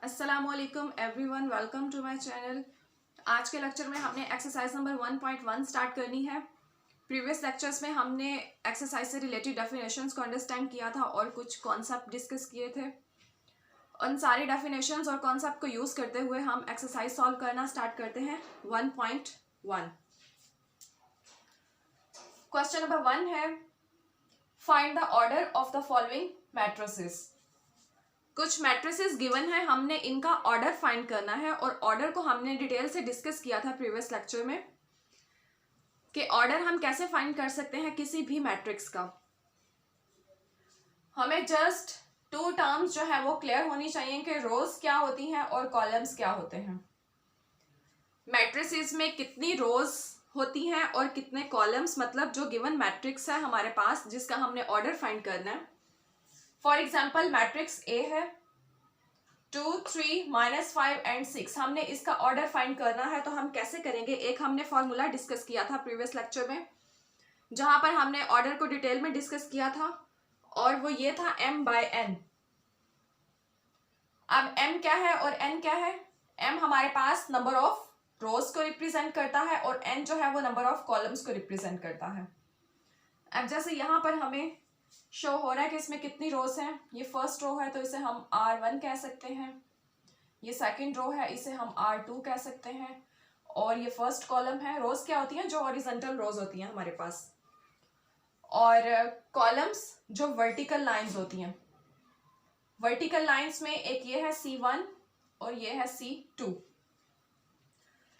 अस्सलामुअलैकुम everyone, welcome to my channel. आज के लेक्चर में हमने एक्सरसाइज नंबर 1.1 स्टार्ट करनी है। प्रीवियस लेक्चर्स में हमने एक्सरसाइज से रिलेटेड डेफिनेशंस को अंडरस्टैंड किया था और कुछ कॉन्सेप्ट डिस्कस किए थे। उन सारी डेफिनेशंस और कॉन्सेप्ट को यूज़ करते हुए हम एक्सरसाइज सॉल्व करना स्टार्ट करते हैं 1.1। क्वेश्चन नंबर 1 है, find the order of the following matrices. कुछ मैट्रिसेस गिवन है, हमने इनका ऑर्डर फाइंड करना है और ऑर्डर को हमने डिटेल से डिस्कस किया था प्रीवियस लेक्चर में कि ऑर्डर हम कैसे फाइंड कर सकते हैं किसी भी मैट्रिक्स का। हमें जस्ट टू टर्म्स जो है वो क्लियर होनी चाहिए कि रोज क्या होती हैं और कॉलम्स क्या होते हैं। मैट्रिसेस में कितनी रोज होती हैं और कितने कॉलम्स, मतलब जो गिवन मैट्रिक्स है हमारे पास जिसका हमने ऑर्डर फाइंड करना है। फॉर एग्जाम्पल मैट्रिक्स ए है 2, 3, -5 एंड 6। हमने इसका ऑर्डर फाइंड करना है तो हम कैसे करेंगे। एक हमने फॉर्मूला डिस्कस किया था प्रीवियस लेक्चर में जहां पर हमने ऑर्डर को डिटेल में डिस्कस किया था और वो ये था m/n। अब m क्या है और n क्या है। m हमारे पास नंबर ऑफ रोज को रिप्रेजेंट करता है और n जो है वो नंबर ऑफ कॉलम्स को रिप्रेजेंट करता है। अब जैसे यहाँ पर हमें शो हो रहा है कि इसमें कितनी रोज हैं। ये फर्स्ट रो है तो इसे हम R1 कह सकते हैं, ये सेकंड रो है इसे हम R2 कह सकते हैं और ये फर्स्ट कॉलम है। रोज क्या होती हैं, जो हॉरिजॉन्टल रोज होती हैं हमारे पास, और कॉलम्स जो वर्टिकल लाइंस होती हैं। वर्टिकल लाइंस में एक ये है C1 और ये है C2।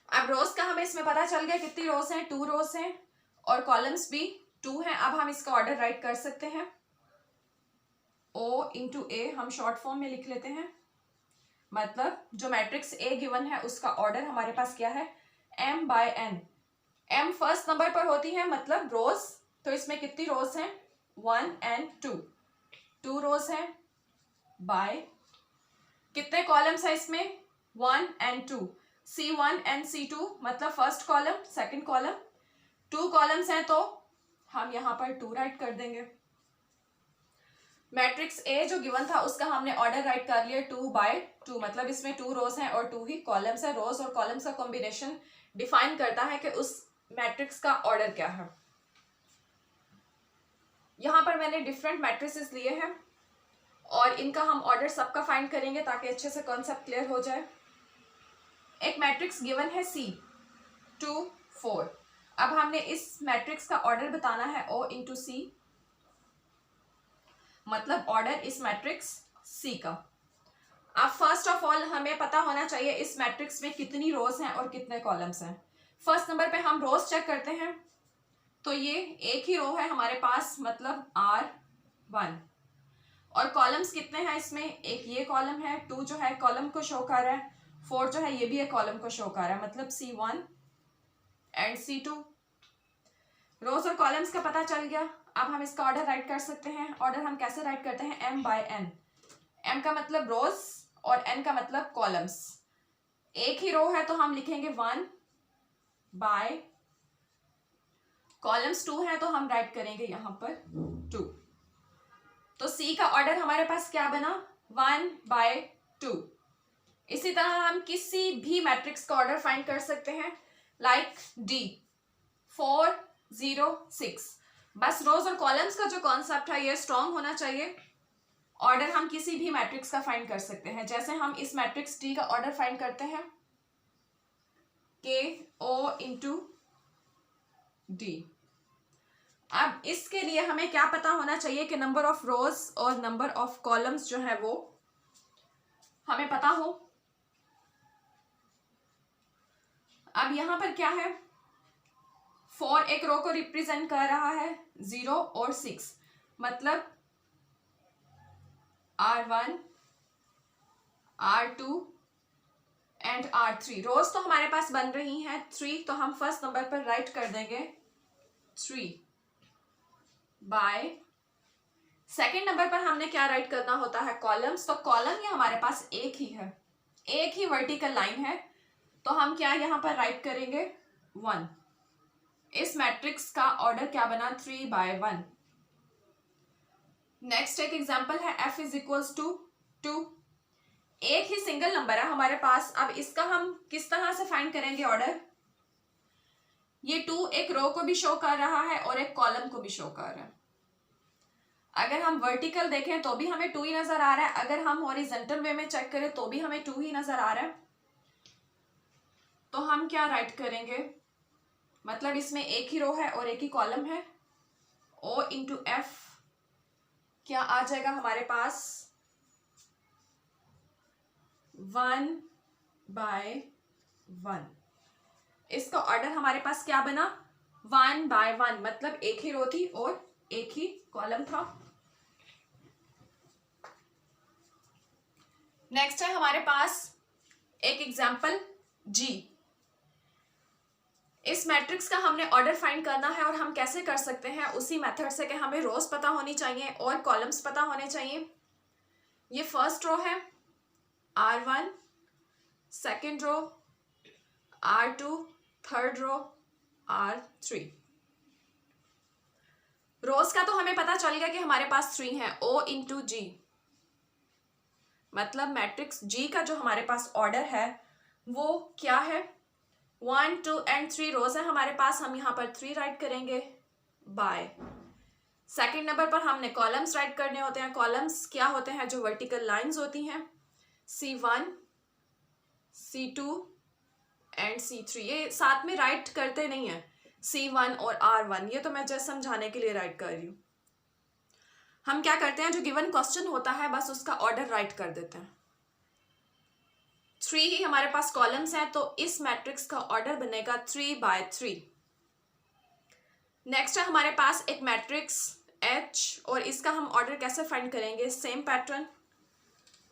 अब रोज का हमें इसमें पता चल गया कितनी रोज हैं, 2 रोज हैं और कॉलम्स भी 2 हैं। अब हम इसका ऑर्डर राइट कर सकते हैं, O इंटू A हम शॉर्ट फॉर्म में लिख लेते हैं। मतलब जो मैट्रिक्स ए गिवन है उसका ऑर्डर हमारे पास क्या है, m/n। m फर्स्ट नंबर पर होती है मतलब रोज, तो इसमें कितनी रोज हैं, 1 एंड 2। 2 रोज हैं बाय कितने कॉलम्स है इसमें, 1 एंड 2। C1 एंड C2 मतलब first column second column. 2 columns हैं तो हम यहाँ पर 2 राइट कर देंगे। मैट्रिक्स ए जो गिवन था उसका हमने ऑर्डर राइट कर लिया 2/2, मतलब इसमें 2 रोज हैं और 2 ही कॉलम्स है। रोज और कॉलम्स का कॉम्बिनेशन डिफाइन करता है कि उस मैट्रिक्स का ऑर्डर क्या है। यहाँ पर मैंने डिफरेंट मैट्रिसेस लिए हैं और इनका हम ऑर्डर सबका फाइंड करेंगे ताकि अच्छे से कॉन्सेप्ट क्लियर हो जाए। एक मैट्रिक्स गिवन है C 2, 4। अब हमने इस मैट्रिक्स का ऑर्डर बताना है O इंटू C, मतलब ऑर्डर इस मैट्रिक्स C का। अब फर्स्ट ऑफ ऑल हमें पता होना चाहिए इस मैट्रिक्स में कितनी रोज हैं और कितने कॉलम्स हैं। फर्स्ट नंबर पे हम रोज चेक करते हैं तो ये एक ही रो है हमारे पास, मतलब R1। और कॉलम्स कितने हैं इसमें, एक ये कॉलम है, 2 जो है कॉलम को शो कर रहा है, 4 जो है ये भी एक कॉलम को शो कर रहा है, मतलब C1 एंड C2। रोज और कॉलम्स का पता चल गया। अब हम इसका ऑर्डर राइट कर सकते हैं। ऑर्डर हम कैसे राइट करते हैं, m/n। m का मतलब रोज और n का मतलब कॉलम्स। एक ही रो है तो हम लिखेंगे 1 बाय, कॉलम्स 2 है तो हम राइट करेंगे यहाँ पर 2। तो C का ऑर्डर हमारे पास क्या बना, 1/2। इसी तरह हम किसी भी मैट्रिक्स का ऑर्डर फाइंड कर सकते हैं, लाइक D 4, 0, 6। बस रोज और कॉलम्स का जो कॉन्सेप्ट है ये स्ट्रॉन्ग होना चाहिए। ऑर्डर हम किसी भी मैट्रिक्स का फाइंड कर सकते हैं। जैसे हम इस मैट्रिक्स T का ऑर्डर फाइंड करते हैं KO इंटू D। अब इसके लिए हमें क्या पता होना चाहिए कि नंबर ऑफ रोज और नंबर ऑफ कॉलम्स जो है वो हमें पता हो। अब यहां पर क्या है, 4 एक रो को रिप्रेजेंट कर रहा है, 0 और 6, मतलब R1, R2 एंड R3। रोज तो हमारे पास बन रही हैं 3, तो हम फर्स्ट नंबर पर राइट कर देंगे 3 बाय। सेकेंड नंबर पर हमने क्या राइट करना होता है, कॉलम्स। तो कॉलम ये हमारे पास एक ही है, एक ही वर्टिकल लाइन है, तो हम क्या यहाँ पर राइट करेंगे 1। इस मैट्रिक्स का ऑर्डर क्या बना, 3/1। नेक्स्ट एक एग्जांपल है f इज इक्वल्स टू 2। एक ही सिंगल नंबर है हमारे पास। अब इसका हम किस तरह से फाइंड करेंगे ऑर्डर? ये 2 एक रो को भी शो कर रहा है और एक कॉलम को भी शो कर रहा है। अगर हम वर्टिकल देखें तो भी हमें 2 ही नजर आ रहा है, अगर हम हॉरिजॉन्टल वे में चेक करें तो भी हमें 2 ही नजर आ रहा है। तो हम क्या राइट करेंगे? मतलब इसमें एक ही रो है और एक ही कॉलम है। O इंटू एफ क्या आ जाएगा हमारे पास? 1/1। इसका ऑर्डर हमारे पास क्या बना? 1/1, मतलब एक ही रो थी और एक ही कॉलम था। नेक्स्ट है हमारे पास एक एग्जाम्पल जी। इस मैट्रिक्स का हमने ऑर्डर फाइंड करना है और हम कैसे कर सकते हैं? उसी मेथड से कि हमें रोज पता होनी चाहिए और कॉलम्स पता होने चाहिए। ये फर्स्ट रो है R1, second row R2, third row R3। रोज का तो हमें पता चल गया कि हमारे पास 3 है। O इंटू जी, मतलब मैट्रिक्स जी का जो हमारे पास ऑर्डर है वो क्या है? 1, 2 एंड 3 रोज है हमारे पास। हम यहाँ पर 3 राइट करेंगे बाय। सेकेंड नंबर पर हमने कॉलम्स राइट करने होते हैं। कॉलम्स क्या होते हैं? जो वर्टिकल लाइंस होती हैं, C1, C2 एंड C3। ये साथ में राइट करते नहीं है, C1 और R1, ये तो मैं जस्ट समझाने के लिए राइट कर रही हूँ। हम क्या करते हैं, जो गिवन क्वेश्चन होता है बस उसका ऑर्डर राइट कर देते हैं। 3 ही हमारे पास कॉलम्स हैं तो इस मैट्रिक्स का ऑर्डर बनेगा 3/3। नेक्स्ट है हमारे पास एक मैट्रिक्स H और इसका हम ऑर्डर कैसे फाइंड करेंगे? सेम पैटर्न,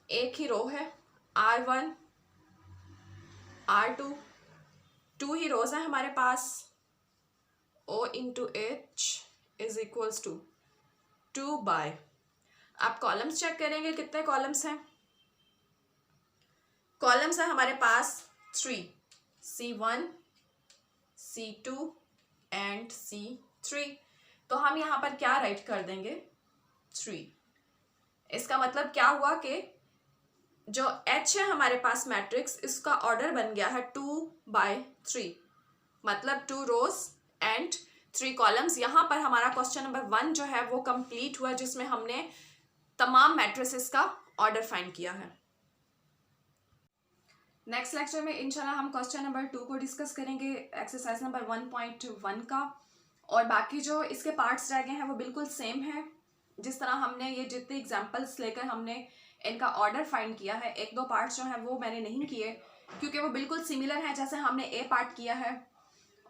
एक ही रो है R1, R2, 2 ही रोज है हमारे पास। O into H is equals to 2/। आप कॉलम्स चेक करेंगे कितने कॉलम्स हैं? कॉलम्स है हमारे पास 3, C1, C2 एंड C3। तो हम यहाँ पर क्या राइट कर देंगे? 3। इसका मतलब क्या हुआ कि जो H है हमारे पास मैट्रिक्स, इसका ऑर्डर बन गया है 2/3, मतलब 2 रोज एंड 3 कॉलम्स। यहाँ पर हमारा क्वेश्चन नंबर 1 जो है वो कंप्लीट हुआ, जिसमें हमने तमाम मैट्रिसेस का ऑर्डर फाइंड किया है। नेक्स्ट लेक्चर में इंशाल्लाह हम क्वेश्चन नंबर 2 को डिस्कस करेंगे, एक्सरसाइज नंबर 1.1 का। और बाकी जो इसके पार्ट्स रह गए हैं वो बिल्कुल सेम है। जिस तरह हमने ये जितने एग्जांपल्स लेकर हमने इनका ऑर्डर फाइंड किया है, एक दो पार्ट्स जो हैं वो मैंने नहीं किए क्योंकि वो बिल्कुल सिमिलर है जैसे हमने ए पार्ट किया है।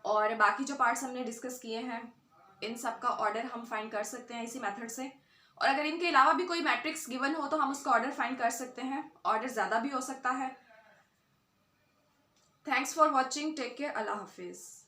और बाकी जो पार्ट्स हमने डिस्कस किए हैं इन सब का ऑर्डर हम फाइंड कर सकते हैं इसी मेथड से। और अगर इनके अलावा भी कोई मैट्रिक्स गिवन हो तो हम उसका ऑर्डर फाइंड कर सकते हैं, ऑर्डर ज़्यादा भी हो सकता है। Thanks for watching, take care, अल्लाह हाफिज़।